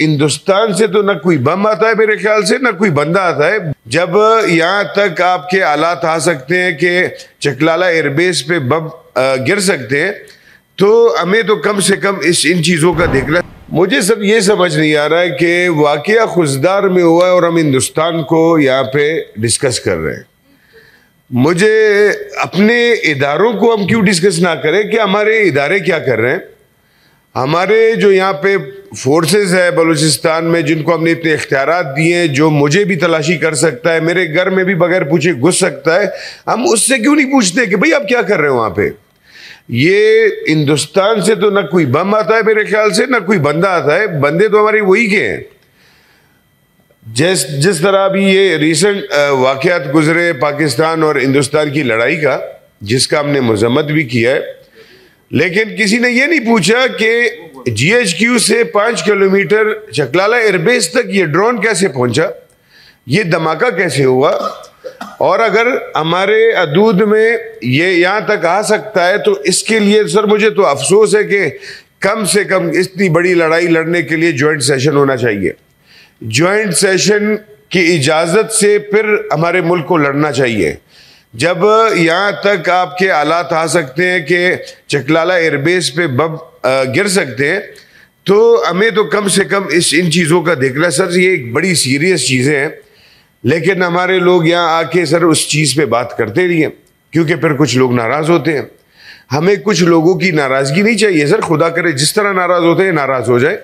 हिंदुस्तान से तो ना कोई बम आता है मेरे ख्याल से, ना कोई बंदा आता है। जब यहाँ तक आपके हालात आ सकते हैं कि चकलाला एयरबेस पे बम गिर सकते हैं, तो हमें तो कम से कम इन चीज़ों का देखना। मुझे सब ये समझ नहीं आ रहा है कि वाकया खुशदार में हुआ है और हम हिंदुस्तान को यहाँ पे डिस्कस कर रहे हैं। मुझे अपने इदारों को हम क्यों डिस्कस ना करें कि हमारे इदारे क्या कर रहे हैं। हमारे जो यहाँ पे फोर्सेस है बलूचिस्तान में, जिनको हमने इतने इख्तियारात दिए हैं, जो मुझे भी तलाशी कर सकता है, मेरे घर में भी बगैर पूछे घुस सकता है, हम उससे क्यों नहीं पूछते कि भाई आप क्या कर रहे हो वहाँ पे। ये हिंदुस्तान से तो ना कोई बम आता है मेरे ख्याल से, ना कोई बंदा आता है। बंदे तो हमारे वही के हैं। जिस तरह अभी ये रिसेंट वाक़यात गुजरे पाकिस्तान और हिंदुस्तान की लड़ाई का, जिसका हमने मजम्मत भी किया है, लेकिन किसी ने ये नहीं पूछा कि GHQ से 5 किलोमीटर चकलाला एयरबेस तक ये ड्रोन कैसे पहुंचा, ये धमाका कैसे हुआ। और अगर हमारे हदूद में ये यहाँ तक आ सकता है तो इसके लिए सर मुझे तो अफसोस है कि कम से कम इतनी बड़ी लड़ाई लड़ने के लिए जॉइंट सेशन होना चाहिए। जॉइंट सेशन की इजाज़त से फिर हमारे मुल्क को लड़ना चाहिए। जब यहाँ तक आपके हालात आ सकते हैं कि चकलाला एयरबेस पे बम गिर सकते हैं, तो हमें तो कम से कम इन चीज़ों का देखना। सर ये एक बड़ी सीरियस चीज़ें हैं, लेकिन हमारे लोग यहाँ आके सर उस चीज़ पे बात करते नहीं हैं, क्योंकि फिर कुछ लोग नाराज़ होते हैं। हमें कुछ लोगों की नाराज़गी नहीं चाहिए सर, खुदा करे जिस तरह नाराज़ होते हैं नाराज़ हो जाए।